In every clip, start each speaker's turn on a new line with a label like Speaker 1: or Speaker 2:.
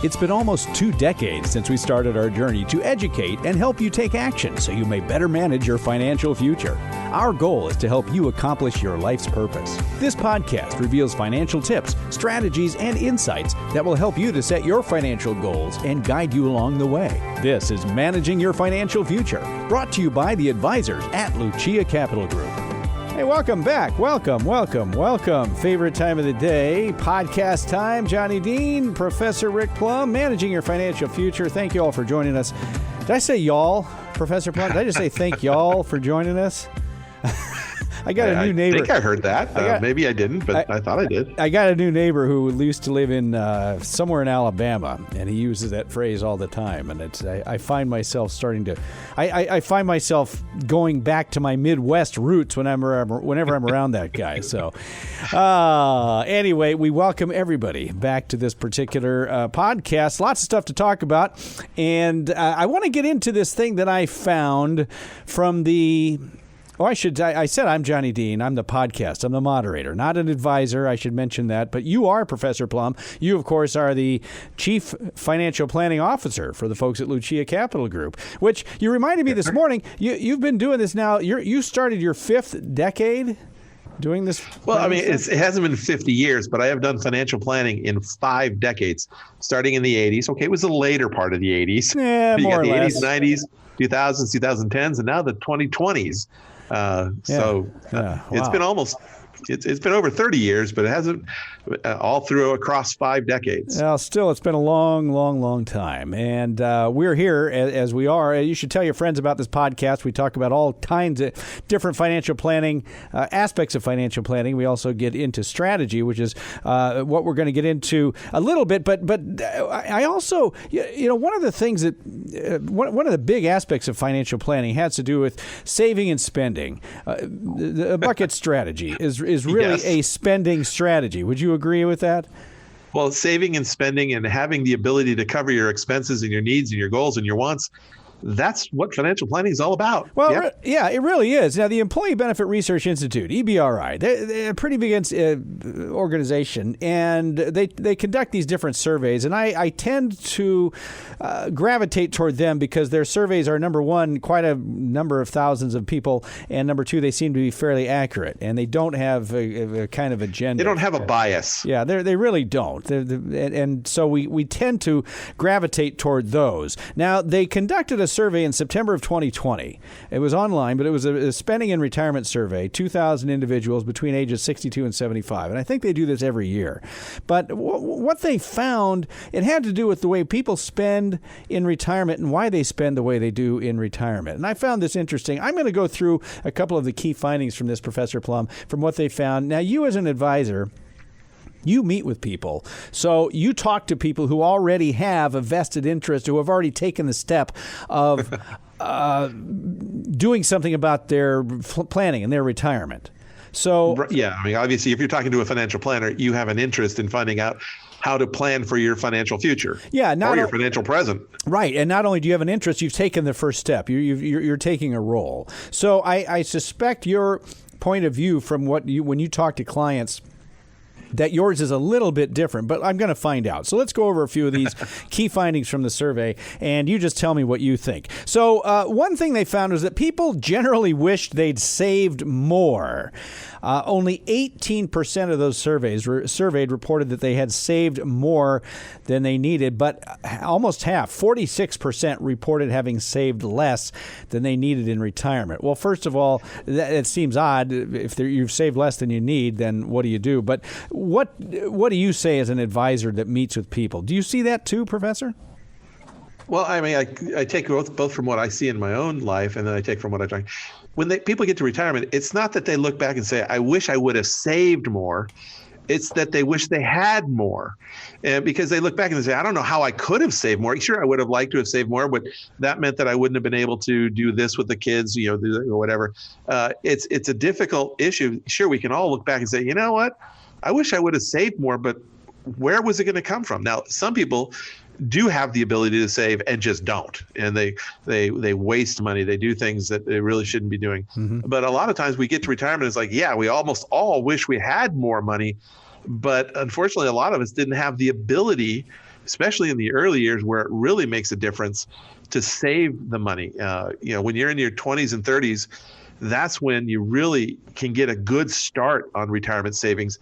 Speaker 1: It's been almost 2 decades since we started our journey to educate and help you take action so you may better manage your financial future. Our goal is to help you accomplish your life's purpose. This podcast reveals financial tips, strategies, and insights that will help you to set your financial goals and guide you along the way. This is Managing Your Financial Future, brought to you by the advisors at Lucia Capital Group. Hey, welcome back. Welcome. Favorite time of the day, podcast time. Johnny Dean, Professor Rick Plum, Managing Your Financial Future. Thank you all for joining us. Did I say y'all, Professor Plum? Did I just say thank y'all for joining us? I got a new neighbor.
Speaker 2: I think I heard that. Maybe I didn't, but I thought I did.
Speaker 1: I got a new neighbor who used to live in somewhere in Alabama, and he uses that phrase all the time. And I find myself I find myself going back to my Midwest roots whenever I'm around that guy. So anyway, we welcome everybody back to this particular podcast. Lots of stuff to talk about, and I want to get into this thing that I found from the. I said I'm Johnny Dean. I'm the podcast. I'm the moderator, not an advisor. I should mention that. But you are Professor Plum. You, of course, are the Chief Financial Planning Officer for the folks at Lucia Capital Group, which you reminded me this morning. You've been doing this now. You started your 5th decade doing this.
Speaker 2: Well, I mean, it hasn't been 50 years, but I have done financial planning in 5 decades, starting in the 80s. Okay, it was the later part of the 80s.
Speaker 1: Yeah, more or less.
Speaker 2: The 80s, 90s, 2000s, 2010s, and now the 2020s. It's been almost, it's been over 30 years, but it hasn't all through across 5 decades.
Speaker 1: Well, still, it's been a long time. And we're here as we are. You should tell your friends about this podcast. We talk about all kinds of different financial planning, aspects of financial planning. We also get into strategy, which is what we're going to get into a little bit. But I also, one of the things that, one of the big aspects of financial planning has to do with saving and spending. The bucket strategy is really a spending strategy. Would you agree with that?
Speaker 2: Well, saving and spending and having the ability to cover your expenses and your needs and your goals and your wants, that's what financial planning is all about.
Speaker 1: Well, yeah, it really is. Now, the Employee Benefit Research Institute, EBRI, they're a pretty big organization, and they conduct these different surveys, and I tend to gravitate toward them because their surveys are, number one, quite a number of thousands of people, and number two, they seem to be fairly accurate, and they don't have a kind of agenda.
Speaker 2: They don't have a bias.
Speaker 1: Yeah, they really don't. And so we tend to gravitate toward those. Now, they conducted a survey in September of 2020. It was online, but it was a spending and retirement survey, 2,000 individuals between ages 62 and 75. And I think they do this every year. But what they found, it had to do with the way people spend in retirement and why they spend the way they do in retirement. And I found this interesting. I'm going to go through a couple of the key findings from this, Professor Plum, from what they found. Now, you as an advisor, you meet with people. So you talk to people who already have a vested interest, who have already taken the step of doing something about their planning and their retirement. So
Speaker 2: yeah, I mean, obviously, if you're talking to a financial planner, you have an interest in finding out how to plan for your financial future, or your financial present.
Speaker 1: Right, and not only do you have an interest, you've taken the first step. You're taking a role. So I suspect your point of view from when you talk to clients, that yours is a little bit different, but I'm going to find out. So let's go over a few of these key findings from the survey, and you just tell me what you think. So one thing they found was that people generally wished they'd saved more. Only 18% of those surveyed reported that they had saved more than they needed, but almost half, 46%, reported having saved less than they needed in retirement. Well, first of all, it seems odd. If you've saved less than you need, then what do you do? But what do you say as an advisor that meets with people? Do you see that too, Professor?
Speaker 2: Well, I mean, I take both from what I see in my own life, and then I take from what I try. When people get to retirement, it's not that they look back and say, I wish I would have saved more. It's that they wish they had more. And because they look back and they say, I don't know how I could have saved more. Sure, I would have liked to have saved more, but that meant that I wouldn't have been able to do this with the kids, or whatever. It's a difficult issue. Sure, we can all look back and say, you know what? I wish I would have saved more, but where was it going to come from? Now, some people do have the ability to save and just don't, and they waste money. They do things that they really shouldn't be doing. Mm-hmm. But a lot of times we get to retirement, it's like, yeah, we almost all wish we had more money, but unfortunately a lot of us didn't have the ability especially in the early years where it really makes a difference to save the money. When you're in your 20s and 30s, that's when you really can get a good start on retirement savings.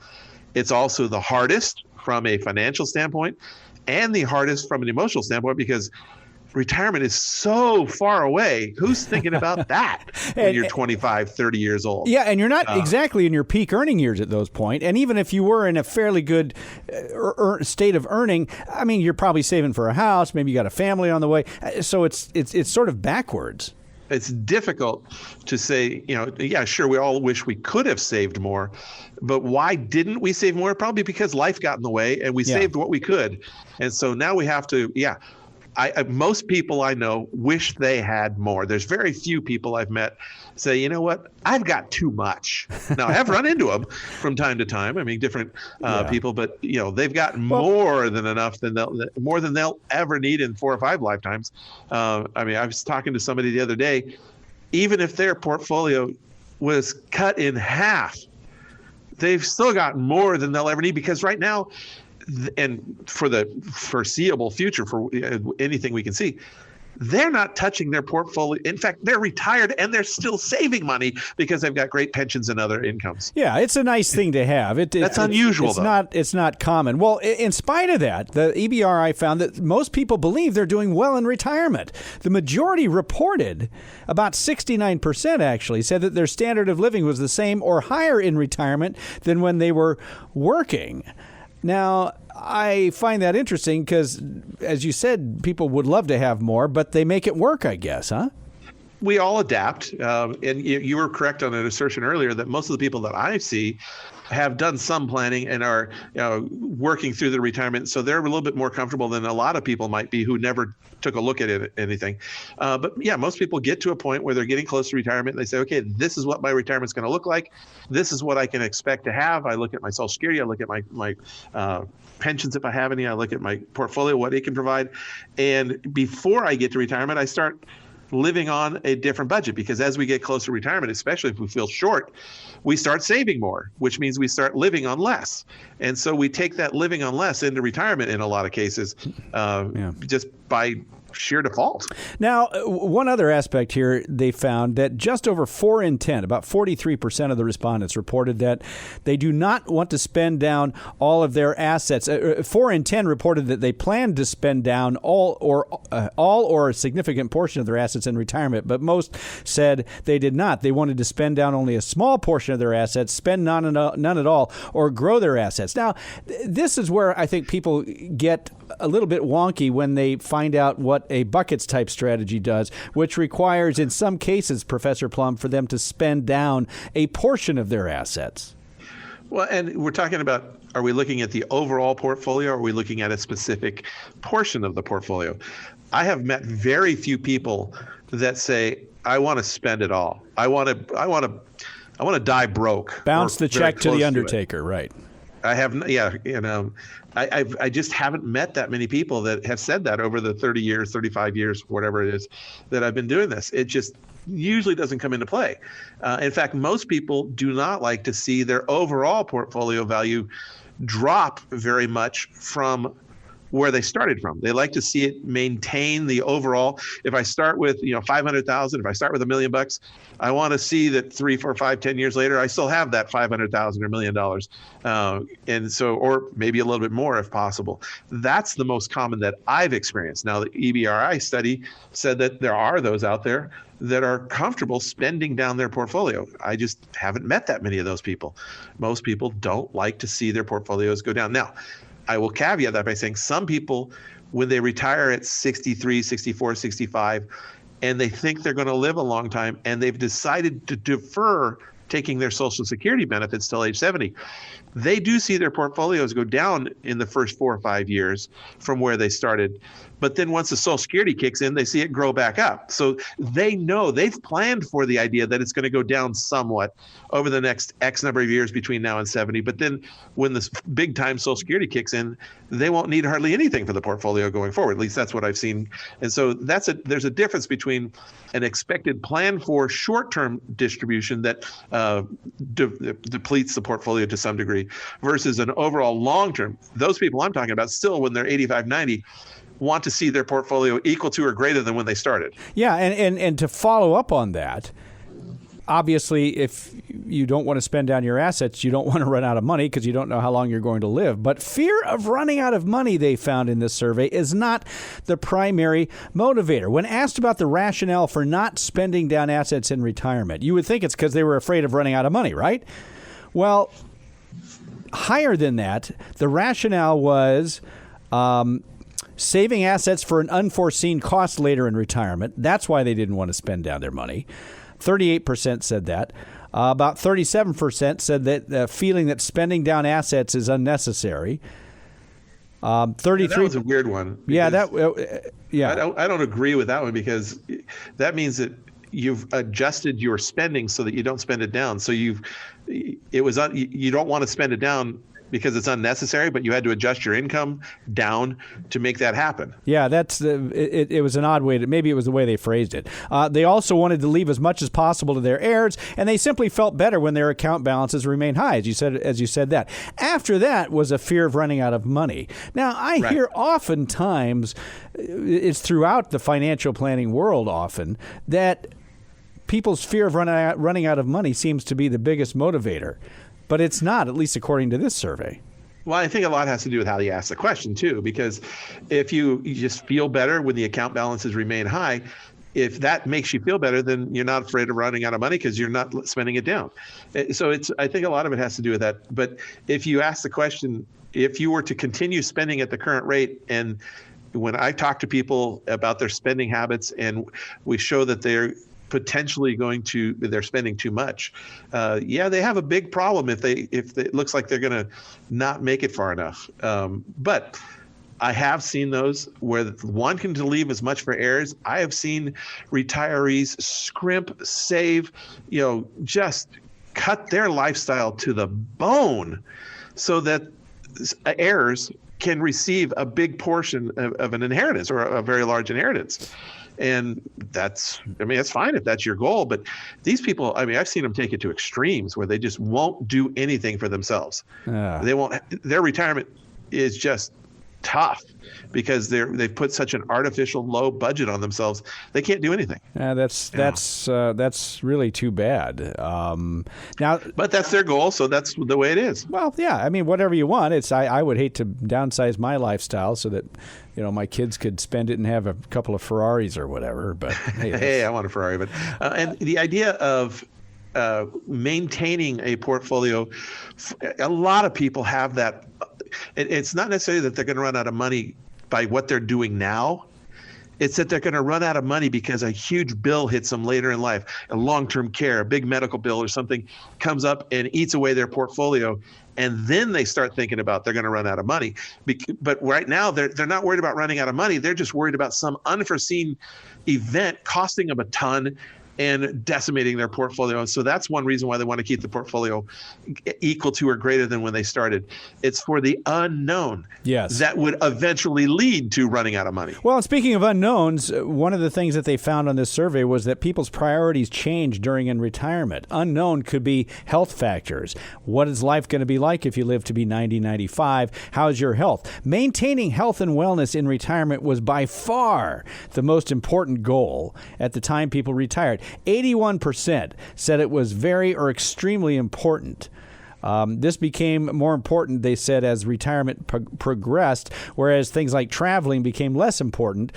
Speaker 2: It's also the hardest from a financial standpoint and the hardest from an emotional standpoint because retirement is so far away. Who's thinking about that when you're 25, 30 years old?
Speaker 1: Yeah, and you're not exactly in your peak earning years at those point. And even if you were in a fairly good state of earning, I mean, you're probably saving for a house. Maybe you got a family on the way. So it's sort of backwards.
Speaker 2: It's difficult to say, yeah, sure, we all wish we could have saved more, but why didn't we save more? Probably because life got in the way and we saved what we could. And so now we have to, most people I know wish they had more. There's very few people I've met say, you know what, I've got too much. Now, I have run into them from time to time. I mean, different people, but they've got more than enough, more than they'll ever need in 4 or 5 lifetimes. I was talking to somebody the other day. Even if their portfolio was cut in half, they've still got more than they'll ever need because right now, and for the foreseeable future, for anything we can see, they're not touching their portfolio. In fact, they're retired and they're still saving money because they've got great pensions and other incomes.
Speaker 1: Yeah, it's a nice thing to have.
Speaker 2: That's unusual, though.
Speaker 1: It's not common. Well, in spite of that, the EBRI found that most people believe they're doing well in retirement. The majority reported, about 69% actually, said that their standard of living was the same or higher in retirement than when they were working. Now, I find that interesting because, as you said, people would love to have more, but they make it work, I guess, huh?
Speaker 2: We all adapt. And you were correct on an assertion earlier that most of the people that I see have done some planning and are working through their retirement. So they're a little bit more comfortable than a lot of people might be who never took a look at anything. But yeah, most people get to a point where they're getting close to retirement. And they say, okay, this is what my retirement's going to look like. This is what I can expect to have. I look at my Social Security. I look at my pensions if I have any. I look at my portfolio, what it can provide. And before I get to retirement, I start living on a different budget because as we get closer to retirement, especially if we feel short, we start saving more, which means we start living on less. And so we take that living on less into retirement in a lot of cases, just by sheer default.
Speaker 1: Now, one other aspect here, they found that just over 4 in 10, about 43% of the respondents reported that they do not want to spend down all of their assets. 4 in 10 reported that they planned to spend down all or a significant portion of their assets in retirement, but most said they did not. They wanted to spend down only a small portion of their assets, spend none at all, or grow their assets. Now, this is where I think people get a little bit wonky when they find out what a buckets type strategy does, which requires in some cases, Professor Plum, for them to spend down a portion of their assets.
Speaker 2: Well, and we're talking about, are we looking at the overall portfolio or are we looking at a specific portion of the portfolio? I have met very few people that say, I want to spend it all. I want to die broke.
Speaker 1: Bounce the check to the undertaker, right?
Speaker 2: I have, I just haven't met that many people that have said that over the 30 years, 35 years, whatever it is that I've been doing this. It just usually doesn't come into play. In fact, most people do not like to see their overall portfolio value drop very much from where they started from. They like to see it maintain the overall. If I start with, $500,000, if I start with $1 million, I want to see that 3, 4, 5, 10 years later, I still have that $500,000 or $1 million. And so, or maybe a little bit more if possible. That's the most common that I've experienced. Now, the EBRI study said that there are those out there that are comfortable spending down their portfolio. I just haven't met that many of those people. Most people don't like to see their portfolios go down. Now, I will caveat that by saying some people, when they retire at 63, 64, 65, and they think they're going to live a long time, and they've decided to defer taking their Social Security benefits till age 70, they do see their portfolios go down in the first 4 or 5 years from where they started. But then once the Social Security kicks in, they see it grow back up. So they know, they've planned for the idea that it's going to go down somewhat over the next X number of years between now and 70. But then when this big time Social Security kicks in, they won't need hardly anything for the portfolio going forward. At least that's what I've seen. And so there's a difference between an expected plan for short-term distribution that depletes the portfolio to some degree, quickly versus an overall long-term. Those people I'm talking about still, when they're 85, 90, want to see their portfolio equal to or greater than when they started.
Speaker 1: Yeah, and to follow up on that, obviously, if you don't want to spend down your assets, you don't want to run out of money because you don't know how long you're going to live. But fear of running out of money, they found in this survey, is not the primary motivator. When asked about the rationale for not spending down assets in retirement, you would think it's because they were afraid of running out of money, right? Well, higher than that, the rationale was saving assets for an unforeseen cost later in retirement. That's why they didn't want to spend down their money. 38% said that. About 37% said that the feeling that spending down assets is unnecessary. 33.
Speaker 2: That was a weird one.
Speaker 1: Yeah,
Speaker 2: I don't agree with that one, because that means that you've adjusted your spending so that you don't spend it down. So you don't want to spend it down because it's unnecessary, but you had to adjust your income down to make that happen.
Speaker 1: Yeah, it was an odd way maybe it was the way they phrased it. They also wanted to leave as much as possible to their heirs, and they simply felt better when their account balances remained high, as you said that. After that was a fear of running out of money. Now, I hear oftentimes, it's throughout the financial planning world often, that people's fear of running out of money seems to be the biggest motivator. But it's not, at least according to this survey.
Speaker 2: Well, I think a lot has to do with how you ask the question, too, because if you just feel better when the account balances remain high, if that makes you feel better, then you're not afraid of running out of money because you're not spending it down. So I think a lot of it has to do with that. But if you ask the question, if you were to continue spending at the current rate, and when I talk to people about their spending habits and we show that they're potentially they're spending too much. They have a big problem if it looks like they're going to not make it far enough. But I have seen those where one can leave as much for heirs. I have seen retirees scrimp, save, just cut their lifestyle to the bone so that heirs can receive a big portion of an inheritance, or a very large inheritance. And that's fine if that's your goal. But these people, I've seen them take it to extremes where they just won't do anything for themselves. They won't. Their retirement is just tough because they've put such an artificial low budget on themselves. They can't do anything.
Speaker 1: That's really too bad.
Speaker 2: But that's their goal, so that's the way it is.
Speaker 1: Well, yeah. Whatever you want. I would hate to downsize my lifestyle so that my kids could spend it and have a couple of Ferraris or whatever. But
Speaker 2: hey, I want a Ferrari. But and the idea of maintaining a portfolio, a lot of people have that. It's not necessarily that they're going to run out of money by what they're doing now. It's that they're going to run out of money because a huge bill hits them later in life, a long-term care, a big medical bill or something comes up and eats away their portfolio. And then they start thinking about they're going to run out of money. But right now, they're not worried about running out of money. They're just worried about some unforeseen event costing them a ton and decimating their portfolio. So that's one reason why they want to keep the portfolio equal to or greater than when they started. It's for the unknown.
Speaker 1: Yes.
Speaker 2: That would eventually lead to running out of money.
Speaker 1: Well, speaking of unknowns, one of the things that they found on this survey was that people's priorities change during in retirement. Unknown could be health factors. What is life going to be like if you live to be 90, 95? How's your health? Maintaining health and wellness in retirement was by far the most important goal at the time people retired. 81% said it was very or extremely important. This became more important, they said, as retirement progressed, whereas things like traveling became less important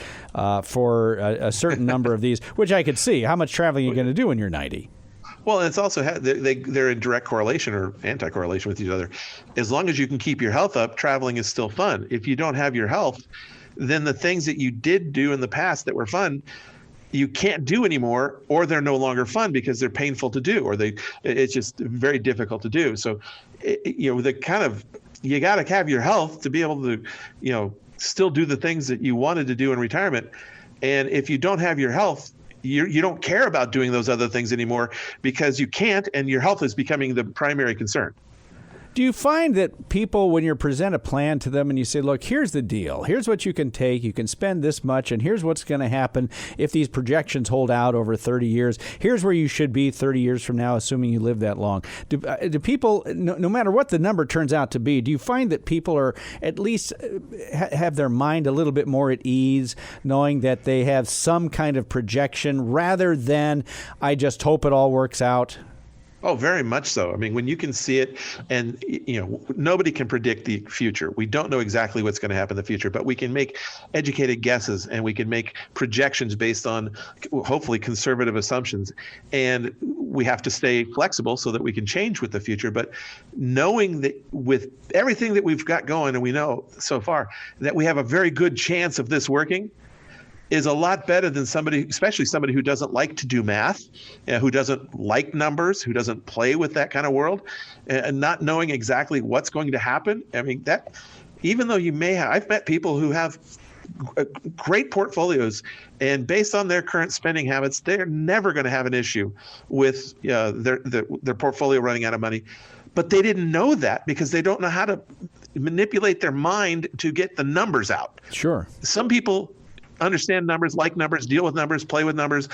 Speaker 1: for a certain number of these, which I could see. How much traveling are you going to do when you're 90?
Speaker 2: Well, it's also they're in direct correlation or anti-correlation with each other. As long as you can keep your health up, traveling is still fun. If you don't have your health, then the things that you did do in the past that were fun, you can't do anymore, or they're no longer fun because they're painful to do, or it's just very difficult to do. So, you got to have your health to be able to, still do the things that you wanted to do in retirement. And if you don't have your health, you don't care about doing those other things anymore because you can't, and your health is becoming the primary concern.
Speaker 1: Do you find that people, when you present a plan to them and you say, look, here's the deal, here's what you can take, you can spend this much, and here's what's going to happen if these projections hold out over 30 years, here's where you should be 30 years from now, assuming you live that long. Do people, no matter what the number turns out to be, do you find that people are at least have their mind a little bit more at ease, knowing that they have some kind of projection rather than, I just hope it all works out?
Speaker 2: Oh, very much so. I mean, when you can see it, and nobody can predict the future. We don't know exactly what's going to happen in the future, but we can make educated guesses and we can make projections based on hopefully conservative assumptions. And we have to stay flexible so that we can change with the future. But knowing that with everything that we've got going, and we know so far that we have a very good chance of this working, is a lot better than somebody, especially somebody who doesn't like to do math, who doesn't like numbers, who doesn't play with that kind of world, and not knowing exactly what's going to happen. I mean, that even though you may have, I've met people who have great portfolios, and based on their current spending habits, they're never going to have an issue with their portfolio running out of money. But they didn't know that because they don't know how to manipulate their mind to get the numbers out.
Speaker 1: Sure.
Speaker 2: Some people understand numbers, like numbers, deal with numbers, play with numbers.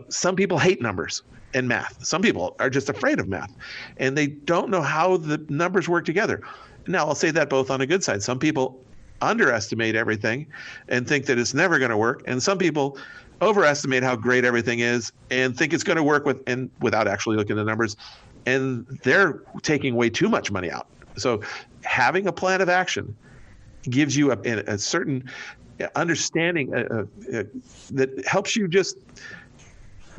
Speaker 2: Some people hate numbers and math. Some people are just afraid of math, and they don't know how the numbers work together. Now, I'll say that both on a good side. Some people underestimate everything and think that it's never going to work, and some people overestimate how great everything is and think it's going to work without actually looking at the numbers, and they're taking way too much money out. So having a plan of action gives you a certain understanding that helps you just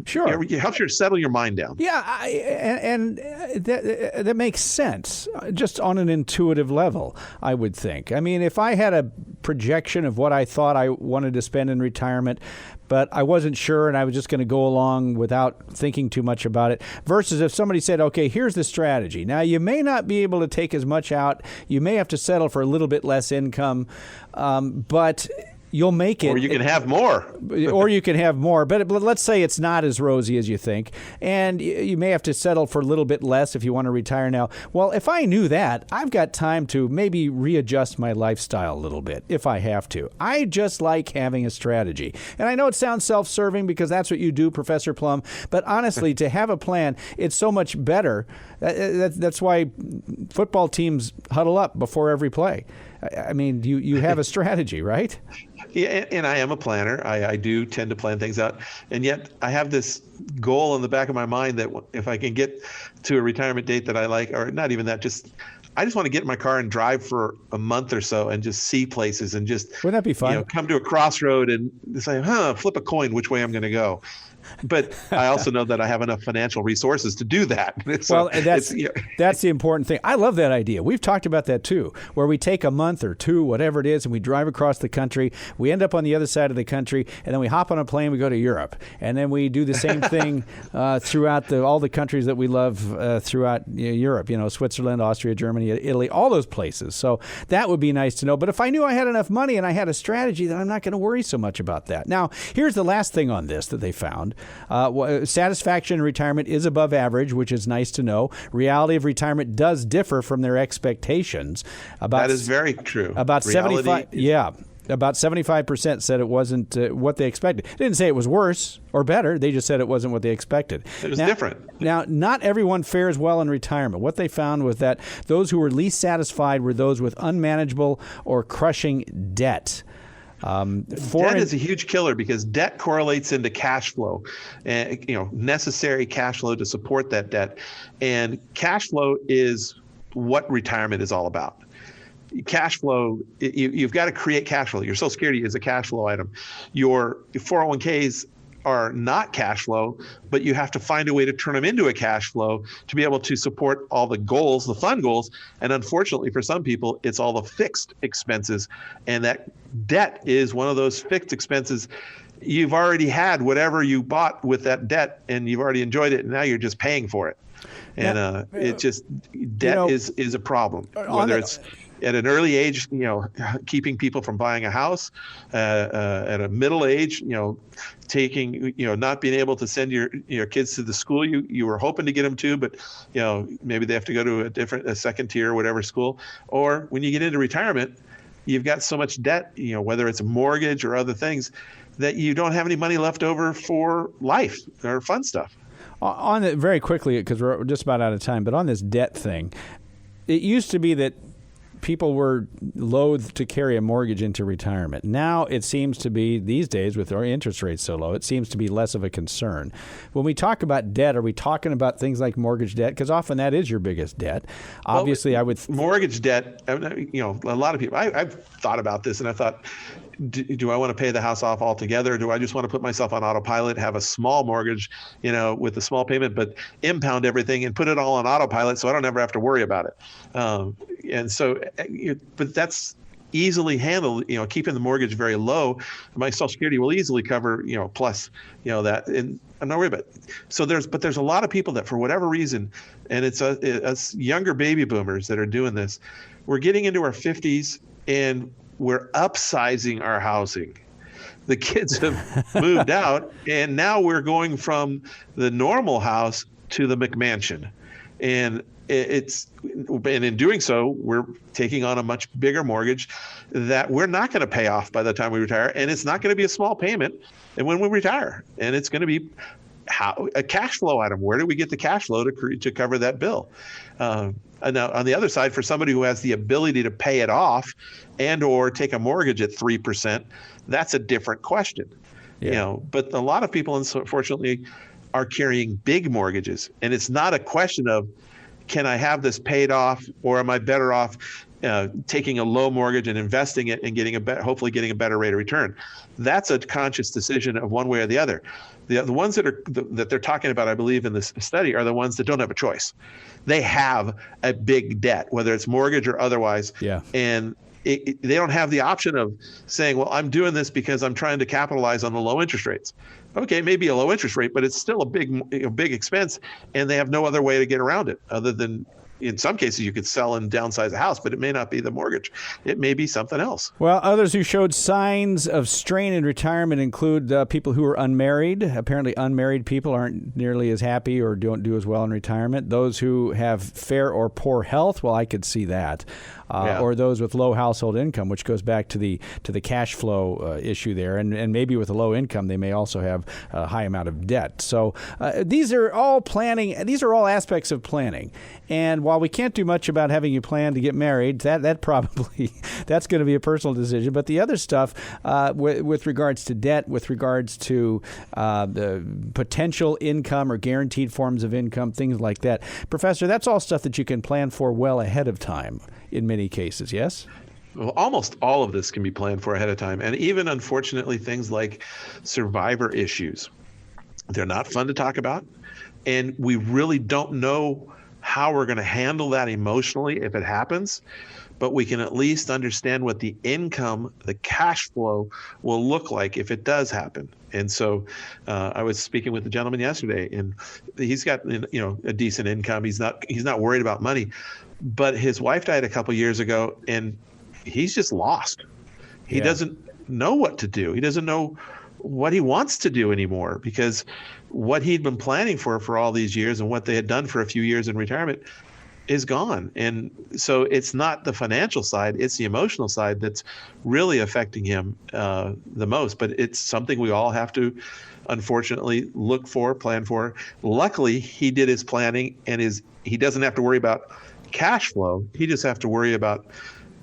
Speaker 1: sure.
Speaker 2: It helps you settle your mind down.
Speaker 1: Yeah, and that makes sense, just on an intuitive level, I would think. I mean, if I had a projection of what I thought I wanted to spend in retirement, but I wasn't sure and I was just going to go along without thinking too much about it, versus if somebody said, okay, here's the strategy. Now, you may not be able to take as much out. You may have to settle for a little bit less income, but you'll make it.
Speaker 2: Or you can have more.
Speaker 1: Or you can have more. But let's say it's not as rosy as you think, and you may have to settle for a little bit less if you want to retire now. Well, if I knew that, I've got time to maybe readjust my lifestyle a little bit if I have to. I just like having a strategy. And I know it sounds self-serving because that's what you do, Professor Plum, but honestly, to have a plan, it's so much better. That's why football teams huddle up before every play. I mean, you have a strategy, right?
Speaker 2: Yeah, and I am a planner. I do tend to plan things out. And yet I have this goal in the back of my mind that if I can get to a retirement date that I like, or not even that, I just want to get in my car and drive for a month or so and just see places and just
Speaker 1: wouldn't that be fun?
Speaker 2: Come to a crossroad and say, flip a coin which way I'm going to go. But I also know that I have enough financial resources to do that. So
Speaker 1: well, that's the important thing. I love that idea. We've talked about that too, where we take a month or two, whatever it is, and we drive across the country. We end up on the other side of the country, and then we hop on a plane, we go to Europe. And then we do the same thing throughout all the countries that we love throughout Europe, Switzerland, Austria, Germany, Italy, all those places. So that would be nice to know. But if I knew I had enough money and I had a strategy, then I'm not going to worry so much about that. Now, here's the last thing on this that they found. Satisfaction in retirement is above average, which is nice to know. Reality of retirement does differ from their expectations.
Speaker 2: That is very true.
Speaker 1: About 75% said it wasn't what they expected. They didn't say it was worse or better. They just said it wasn't what they expected.
Speaker 2: It was different.
Speaker 1: Now, not everyone fares well in retirement. What they found was that those who were least satisfied were those with unmanageable or crushing debt.
Speaker 2: Debt is a huge killer because debt correlates into cash flow, necessary cash flow to support that debt. And cash flow is what retirement is all about. Cash flow, you've got to create cash flow. Your Social Security is a cash flow item. Your 401ks are not cash flow, but you have to find a way to turn them into a cash flow to be able to support all the goals, the fun goals. And unfortunately for some people, it's all the fixed expenses. And that debt is one of those fixed expenses. You've already had whatever you bought with that debt and you've already enjoyed it. And now you're just paying for it. And it just, debt is a problem. at an early age, keeping people from buying a house, at a middle age, taking, not being able to send your kids to the school you were hoping to get them to, but, maybe they have to go to a second tier or whatever school. Or when you get into retirement, you've got so much debt, whether it's a mortgage or other things, that you don't have any money left over for life or fun stuff.
Speaker 1: On it very quickly, because we're just about out of time, but on this debt thing, it used to be that people were loath to carry a mortgage into retirement. Now it seems to be, these days with our interest rates so low, it seems to be less of a concern. When we talk about debt, are we talking about things like mortgage debt? Because often that is your biggest debt. Obviously,
Speaker 2: mortgage debt, a lot of people, I've thought about this, and I thought, do I want to pay the house off altogether? Or do I just want to put myself on autopilot, have a small mortgage, with a small payment, but impound everything and put it all on autopilot so I don't ever have to worry about it? But that's easily handled, keeping the mortgage very low. My Social Security will easily cover, plus, that, and I'm not worried about it. So there's a lot of people that for whatever reason, and it's us younger baby boomers that are doing this, we're getting into our 50s and we're upsizing our housing. The kids have moved out, and now we're going from the normal house to the McMansion. And in doing so, we're taking on a much bigger mortgage that we're not going to pay off by the time we retire. And it's not going to be a small payment. And when we retire, and it's going to be a cash flow item. Where do we get the cash flow to cover that bill? And now on the other side, for somebody who has the ability to pay it off and or take a mortgage at 3%, that's a different question.
Speaker 1: Yeah.
Speaker 2: But a lot of people, unfortunately, are carrying big mortgages. And it's not a question of, can I have this paid off, or am I better off taking a low mortgage and investing it and hopefully getting a better rate of return? That's a conscious decision of one way or the other. The ones that they're talking about, I believe, in this study, are the ones that don't have a choice. They have a big debt, whether it's mortgage or otherwise.
Speaker 1: Yeah. And
Speaker 2: they don't have the option of saying, well, I'm doing this because I'm trying to capitalize on the low interest rates. Okay, maybe a low interest rate, but it's still a big expense, and they have no other way to get around it other than, in some cases, you could sell and downsize a house, but it may not be the mortgage. It may be something else.
Speaker 1: Well, others who showed signs of strain in retirement include people who are unmarried. Apparently, unmarried people aren't nearly as happy or don't do as well in retirement. Those who have fair or poor health, well, I could see that. Or those with low household income, which goes back to the cash flow issue there. And maybe with a low income, they may also have a high amount of debt. So these are all planning. These are all aspects of planning. And while we can't do much about having you plan to get married, that probably, that's going to be a personal decision. But the other stuff with regards to debt, with regards to the potential income or guaranteed forms of income, things like that. Professor, that's all stuff that you can plan for well ahead of time in many cases, yes?
Speaker 2: Well, almost all of this can be planned for ahead of time. And even, unfortunately, things like survivor issues. They're not fun to talk about. And we really don't know how we're going to handle that emotionally if it happens. But we can at least understand what the income, the cash flow will look like if it does happen. And so I was speaking with a gentleman yesterday, and he's got a decent income. He's not worried about money. But his wife died a couple years ago, and he's just lost. He doesn't know what to do. He doesn't know what he wants to do anymore, because what he'd been planning for all these years and what they had done for a few years in retirement is gone. And so it's not the financial side, it's the emotional side that's really affecting him the most. But it's something we all have to, unfortunately, look for, plan for. Luckily, he did his planning, and he doesn't have to worry about cash flow. He just have to worry about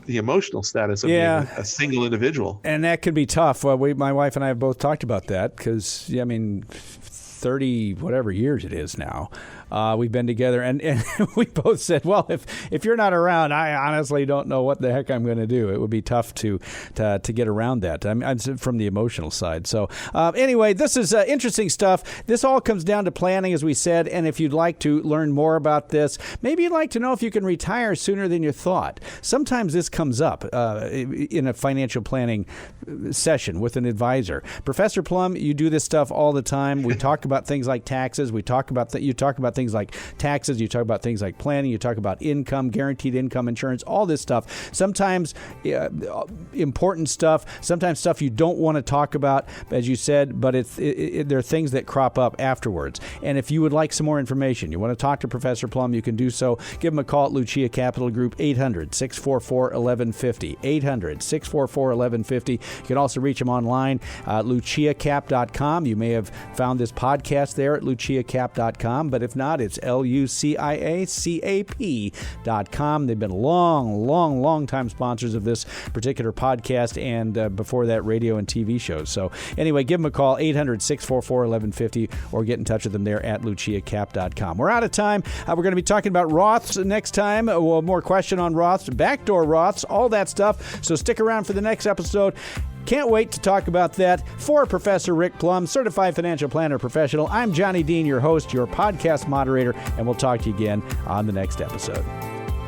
Speaker 2: the emotional status of being a single individual.
Speaker 1: And that could be tough. Well, my wife and I have both talked about that because, 30 whatever years it is now, we've been together, and we both said, well, if you're not around, I honestly don't know what the heck I'm going to do. It would be tough to get around that. I'm from the emotional side. So anyway, this is interesting stuff. This all comes down to planning, as we said, and if you'd like to learn more about this, maybe you'd like to know if you can retire sooner than you thought. Sometimes this comes up in a financial planning session with an advisor. Professor Plum, you do this stuff all the time. We talk about things like taxes. You talk about things things like taxes. You talk about things like planning. You talk about income, guaranteed income insurance, all this stuff. Sometimes important stuff, sometimes stuff you don't want to talk about, as you said, but there are things that crop up afterwards. And if you would like some more information, you want to talk to Professor Plum, you can do so. Give him a call at Lucia Capital Group, 800-644-1150, 800-644-1150. You can also reach him online at luciacap.com. You may have found this podcast there at luciacap.com, but if not, it's luciacap.com. They've been long time sponsors of this particular podcast and before that, radio and TV shows. So anyway, give them a call, 800-644-1150, or get in touch with them there at luciacap.com. We're out of time. We're going to be talking about Roths next time. More question on Roths, backdoor Roths, all that stuff. So stick around for the next episode. Can't wait to talk about that. For Professor Rick Plum, Certified Financial Planner Professional, I'm Johnny Dean, your host, your podcast moderator, and we'll talk to you again on the next episode.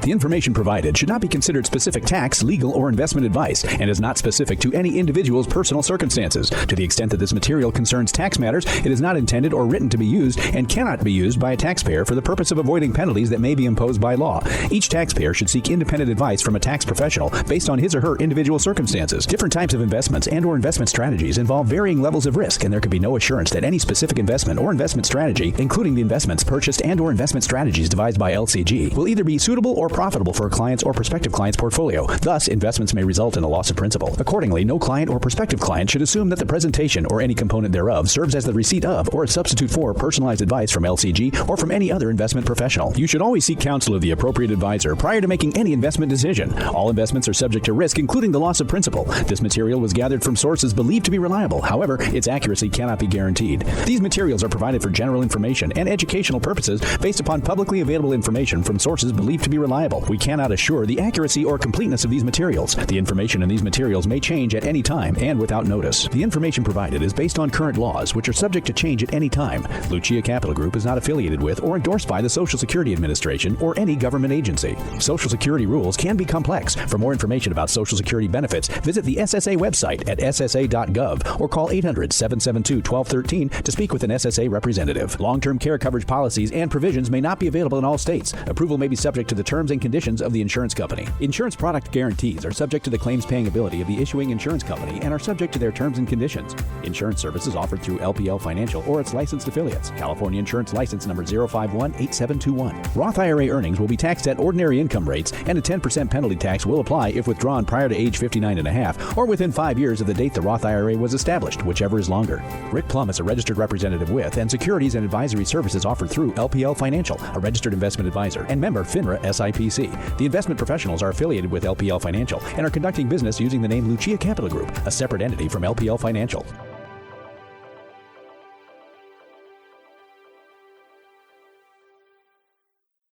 Speaker 3: The information provided should not be considered specific tax, legal, or investment advice and is not specific to any individual's personal circumstances. To the extent that this material concerns tax matters, it is not intended or written to be used and cannot be used by a taxpayer for the purpose of avoiding penalties that may be imposed by law. Each taxpayer should seek independent advice from a tax professional based on his or her individual circumstances. Different types of investments and or investment strategies involve varying levels of risk, and there can be no assurance that any specific investment or investment strategy, including the investments purchased and or investment strategies devised by LCG, will either be suitable or profitable for a client's or prospective client's portfolio. Thus, investments may result in a loss of principal. Accordingly, no client or prospective client should assume that the presentation or any component thereof serves as the receipt of or a substitute for personalized advice from LCG or from any other investment professional. You should always seek counsel of the appropriate advisor prior to making any investment decision. All investments are subject to risk, including the loss of principal. This material was gathered from sources believed to be reliable. However, its accuracy cannot be guaranteed. These materials are provided for general information and educational purposes based upon publicly available information from sources believed to be reliable. We cannot assure the accuracy or completeness of these materials. The information in these materials may change at any time and without notice. The information provided is based on current laws, which are subject to change at any time. Lucia Capital Group is not affiliated with or endorsed by the Social Security Administration or any government agency. Social Security rules can be complex. For more information about Social Security benefits, visit the SSA website at ssa.gov or call 800-772-1213 to speak with an SSA representative. Long-term care coverage policies and provisions may not be available in all states. Approval may be subject to the terms and conditions of the insurance company. Insurance product guarantees are subject to the claims paying ability of the issuing insurance company and are subject to their terms and conditions. Insurance services offered through LPL Financial or its licensed affiliates. California Insurance License number 0518721. Roth IRA earnings will be taxed at ordinary income rates, and a 10% penalty tax will apply if withdrawn prior to age 59 and a half or within 5 years of the date the Roth IRA was established, whichever is longer. Rick Plum is a registered representative with and securities and advisory services offered through LPL Financial, a registered investment advisor, and member FINRA SIPC. The investment professionals are affiliated with LPL Financial and are conducting business using the name Lucia Capital Group, a separate entity from LPL Financial.